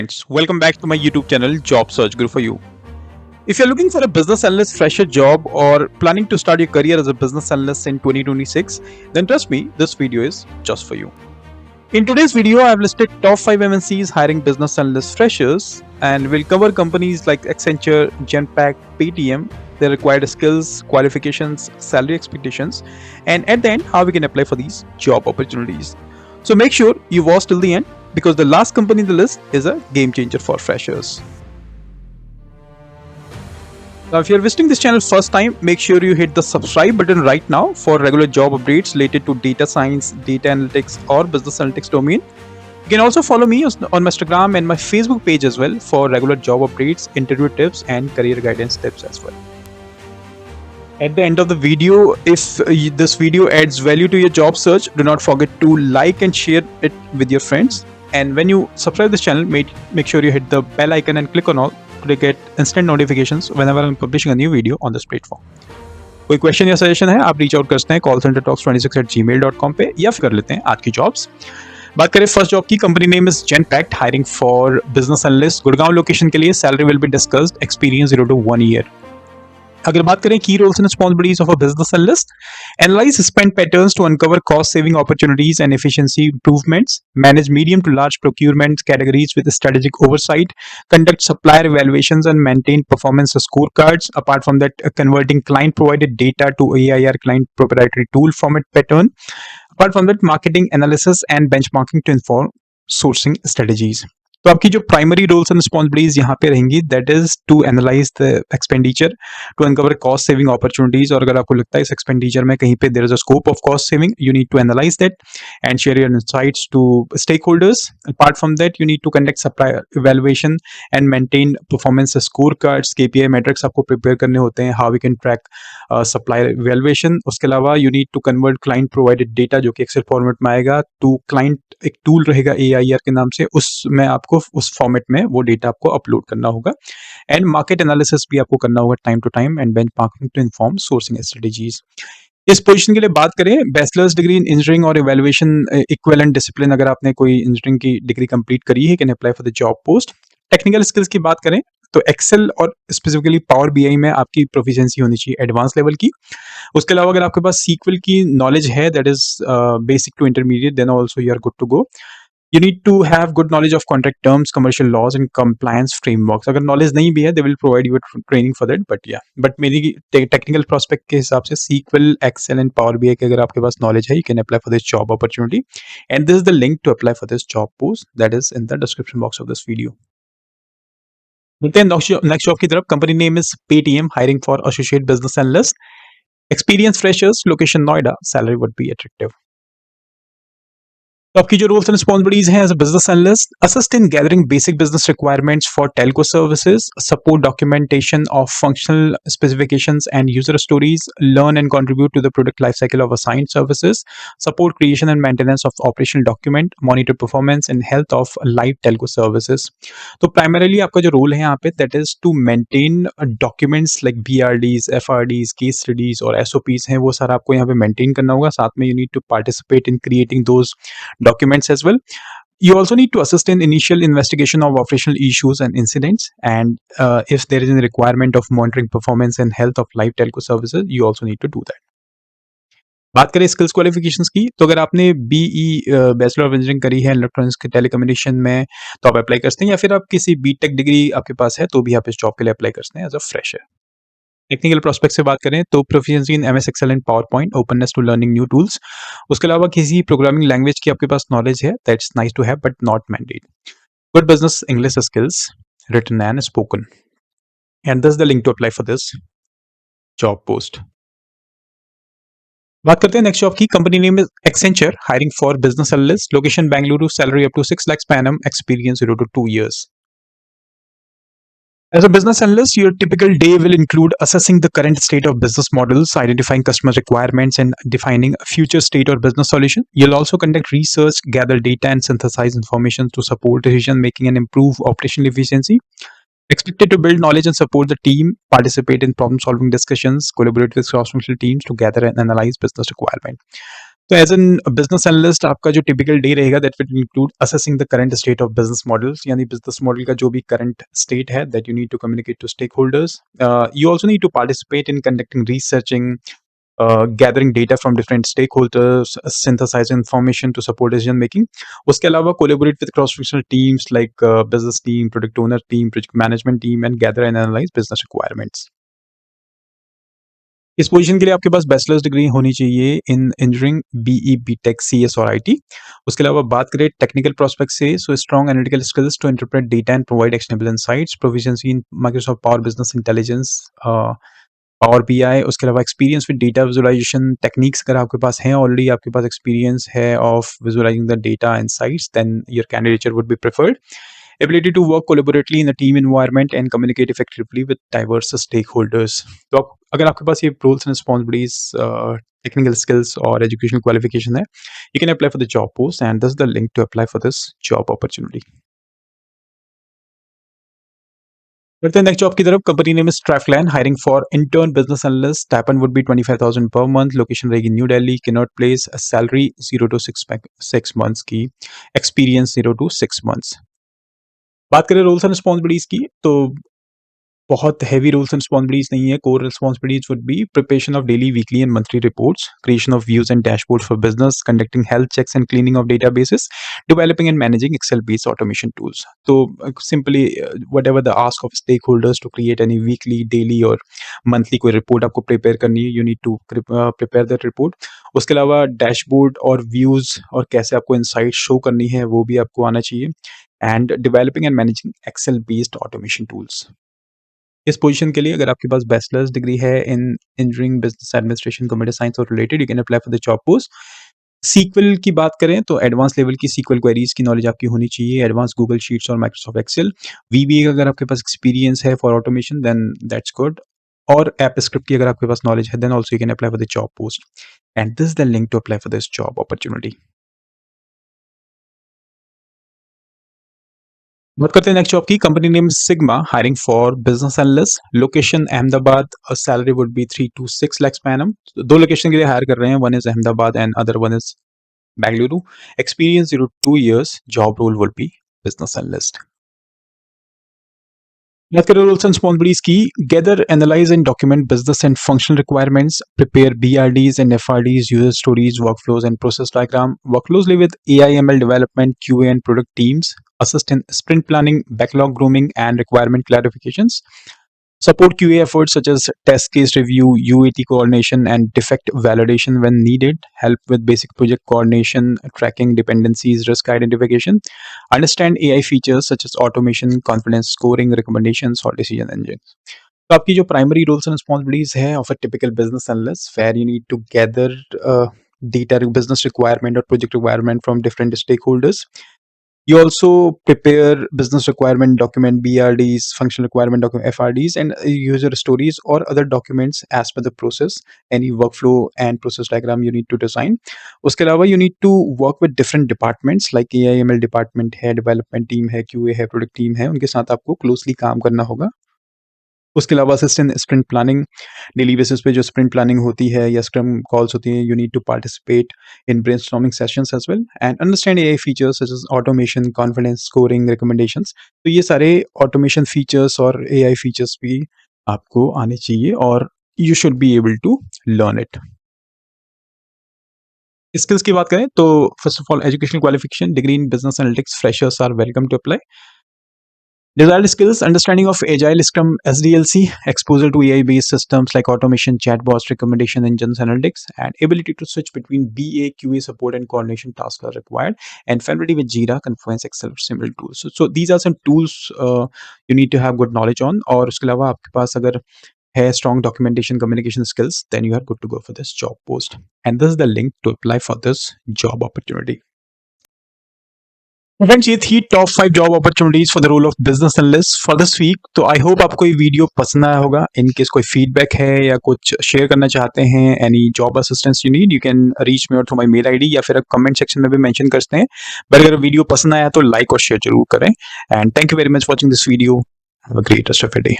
Friends, welcome back to my YouTube channel Job Search Guru for you. If you're looking for a business analyst fresher job or planning to start your career as a business analyst in 2026, then trust me, this video is just for you. In today's video, I've listed top 5 MNCs hiring business analyst freshers, and we'll cover companies like Accenture, Genpact, Paytm, their required skills, qualifications, salary expectations, and at the end, how we can apply for these job opportunities. So make sure you watch till the end because the last company in the list is a game changer for freshers. Now, if you're visiting this channel first time, make sure you hit the subscribe button right now for regular job updates related to data science, data analytics, or business analytics domain. You can also follow me on my Instagram and my Facebook page as well for regular job updates, interview tips, and career guidance tips as well. At the end of the video, if this video adds value to your job search, do not forget to like and share it with your friends. And when you subscribe this channel, make sure you hit the bell icon and click on all to get instant notifications whenever I'm publishing a new video on this platform. कोई question या suggestion है आप reach out कर सकते हैं callcentertalks26@gmail.com पे या फिर कर लेते हैं आज की जॉब्स. बात करें फर्स्ट जॉब की, company name is Genpact, hiring for business analyst, Gurgaon location के लिए. Salary will be discussed, experience 0 to 1 year. अगर बात करें की roles and responsibilities of a business analyst, analyse spend patterns to uncover cost saving opportunities and efficiency improvements, manage medium to large procurement categories with strategic oversight, conduct supplier evaluations and maintain performance scorecards. Apart from that, converting client provided data to AIR client proprietary tool format pattern. Apart from that, marketing analysis and benchmarking to inform sourcing strategies. तो आपकी जो primary roles and responsibilities यहाँ पे रहेंगी, that is to analyze the expenditure, to uncover cost saving opportunities. और अगर आपको लगता है इस एक्सपेंडिचर में कहीं पे there is a scope of cost saving, you need to analyze that and share your insights to stakeholders. Apart from that, you need to conduct supplier evaluation and maintain performance scorecards. KPI metrics आपको prepare करने होते हैं, how we can track supplier evaluation. उसके अलावा you need to convert client provided data, जो कि Excel format में आएगा, टू क्लाइंट. एक टूल रहेगा AIR के नाम से, उसमें आपको उस फॉर्मेट में वो डेटा आपको अपलोड करना होगा. एंड मार्केट एनालिसिस भी आपको करना होगा time to time and benchmarking to inform sourcing strategies. इस पोजीशन के लिए बात करें, बैचलर्स डिग्री इन इंजीनियरिंग और इवैल्यूएशन इक्विवेलेंट डिसिप्लिन, अगर आपने कोई इंजीनियरिंग की डिग्री कंप्लीट करी है, can apply for the job post. Technical skills की बात करें तो एक्सेल और स्पेसिफिकली पावर BI में आपकी प्रोफिशिएंसी होनी चाहिए एडवांस लेवल की. उसके अलावा अगर आपके पास सीक्वल की नॉलेज है, that is basic to intermediate, then also you are good to go. You need to have good knowledge of contract terms, commercial laws and compliance frameworks. अगर knowledge नहीं भी है, they will provide you with training for that. But yeah, but मेरी technical prospect के हिसाब से SQL, Excel and Power BI के अगर आपके पास knowledge है, you can apply for this job opportunity. And this is the link to apply for this job post that is in the description box of this video. मिलते हैं next job की तरफ. Company name is Paytm, hiring for associate business analyst, experience freshers, location Noida, salary would be attractive. तो आपकी जो roles and responsibilities हैं as a business analyst, assist in gathering basic business requirements for telco services, support documentation of functional specifications and user stories, learn and contribute to the product life cycle of assigned services, support creation and maintenance of operational document, monitor performance and health of live telco services. तो primarily आपका जो role है यहाँ पे, that is to maintain documents like BRDs, FRDs, case studies और SOPs हैं, वो सारा आपको यहाँ पे मेंटेन करना होगा. साथ में you need to participate in creating those documents as well. You also need to assist in initial investigation of operational issues and incidents, and if there is a requirement of monitoring performance and health of live telco services, you also need to do that. बात करें skills qualifications की, तो अगर आपने BE bachelor of engineering करी है electronics के telecommunication में, तो आप अप्लाई कर सकते हैं, या फिर आप किसी BTech डिग्री आपके पास है तो भी आप इस जॉब के लिए अप्लाई कर सकते हैं as a fresher. Technical prospect से बात करें तो proficiency in MS Excel and PowerPoint, openness to learning new tools. उसके अलावा किसी प्रोग्रामिंग लैंग्वेज की आपके पास नॉलेज है, that's nice to have but not mandate. Good business English skills, written and spoken. And this the link to apply for this job post. बात करते हैं नेक्स्ट जॉब की. Company name is Accenture, hiring for business analyst, location Bengaluru, salary up to 6 lakhs per annum, experience 0 to 2 years. As a business analyst, your typical day will include assessing the current state of business models, identifying customer requirements, and defining a future state or business solution. You'll also conduct research, gather data, and synthesize information to support decision making and improve operational efficiency. Expected to build knowledge and support the team, participate in problem solving discussions, collaborate with cross-functional teams to gather and analyze business requirement. तो as an business analyst आपका जो typical day रहेगा that will include assessing the current state of business models, यानी business model का जो भी current state है that you need to communicate to stakeholders. You also need to participate in conducting researching, gathering data from different stakeholders, synthesize information to support decision making. उसके अलावा collaborate with cross-functional teams like business team, product owner team, project management team, and gather and analyze business requirements. इस position के लिए आपके पास bachelor's degree होनी चाहिए in engineering, BE, BTech, CS और आईटी. उसके अलावा बात करें टेक्निकल प्रोस्पेक्ट से, so strong analytical skills to interpret data and provide actionable insights, proficiency in Microsoft Power Business Intelligence, Power BI. उसके अलावा experience with data visualization techniques अगर आपके पास है, ऑलरेडी आपके पास एक्सपीरियंस है of visualizing the data insights, then your candidature would be preferred. Ability to work collaboratively in a team environment and communicate effectively with diverse stakeholders. तो अगर आपके पास ये roles and responsibilities, technical skills और educational qualification है, you can apply for the job post, and this is the link to apply for this job opportunity. बढ़ते हैं next job की तरफ. Company name is Traflan, hiring for intern business analyst. Stipend would be 25,000 per month. Location रहेगी New Delhi, Connaught Place. Salary 0 to 6 months की, experience 0 to 6 months. बात करें roles and responsibilities की, तो बहुत हैवी रोल्स एंड रिस्पॉन्सिबिलिटीज नहीं है. Core responsibilities would be preparation of daily, weekly and monthly reports, creation of views and dashboard for business, conducting health checks and cleaning of databases, developing and managing Excel based automation tools. तो simply whatever the ask of stakeholders to create any weekly, daily और monthly कोई report आपको prepare करनी है, you need to prepare that report. उसके अलावा dashboard और views और कैसे आपको इंसाइट शो करनी है वो भी आपको आना चाहिए. And developing and managing Excel based automation tools. इस पोजीशन के लिए अगर आपके पास बैचलर्स डिग्री है in engineering, business administration, computer science और related, you can apply for the job post. SQL की बात करें तो एडवांस लेवल की सीक्वल क्वेरीज की नॉलेज आपकी होनी चाहिए, एडवांस गूगल शीट्स और माइक्रोसॉफ्ट एक्सेल. वीबीए का अगर आपके पास एक्सपीरियंस है for automation then that's good. और ऐप स्क्रिप्ट की अगर आपके पास नॉलेज है then also you can apply for the job post. And this is the link to apply for this job opportunity. बात करते हैं नेक्स्ट जॉब की. Company name Sigma, hiring for business analyst. Location Ahmedabad. Salary would be 3 to 6 lakhs per annum. दो location के लिए hire कर रहे हैं, one is Ahmedabad and other one is Bengaluru. Experience 0 to 2 years. Job role would be business analyst. बात करें roles and responsibilities की. Gather, analyse and document business and functional requirements, prepare BRDs and FRDs, user stories, workflows and process diagram, work closely with AIML development, QA and product teams, assist in sprint planning, backlog grooming, and requirement clarifications. Support QA efforts such as test case review, UAT coordination, and defect validation when needed. Help with basic project coordination, tracking dependencies, risk identification. Understand AI features such as automation, confidence scoring, recommendations, or decision engines. तो आपकी जो primary roles and responsibilities है of a typical business analyst, where you need to gather data, business requirement or project requirement from different stakeholders. You also prepare business requirement document, BRDs, functional requirement document, FRDs, and user stories or other documents as per the process. Any workflow and process diagram you need to design. उसके अलावा you need to work with different departments like AIML department है, development team है, QA है, product team है, उनके साथ आपको closely काम करना होगा. उसके अलावा assistant sprint planning, daily basis पे जो स्प्रिंट प्लानिंग होती है या स्क्रम कॉल्स होती हैं, you need to participate in brainstorming sessions as well and understand AI features such as automation, confidence scoring, recommendations. तो ये सारे ऑटोमेशन फीचर्स और एआई फीचर्स भी आपको आने चाहिए और you should be able to learn it. Skills की बात करें तो first of all educational qualification, degree in business analytics, freshers are welcome to apply. Desired skills: understanding of Agile, Scrum, SDLC, exposure to AI-based systems like automation, chatbots, recommendation engines, analytics, and ability to switch between BA, QA support, and coordination tasks are required. And familiarity with Jira, Confluence, Excel, or similar tools. So these are some tools you need to have good knowledge on. और उसके अलावा आपके पास अगर है strong documentation, communication skills, then you are good to go for this job post. And this is the link to apply for this job opportunity. Friends, ये थी top 5 job opportunities for the role of business analyst for this week. तो I hope आपको ये video पसंद आया होगा. In case कोई feedback है या कुछ शेयर करना चाहते हैं, any job assistance you need, you can reach me through my mail ID या फिर आप कमेंट सेक्शन में भी मेंशन कर सकते हैं. बट अगर वीडियो पसंद आया तो लाइक और शेयर जरूर करें. And thank you very much watching this video. Have a great rest of your day.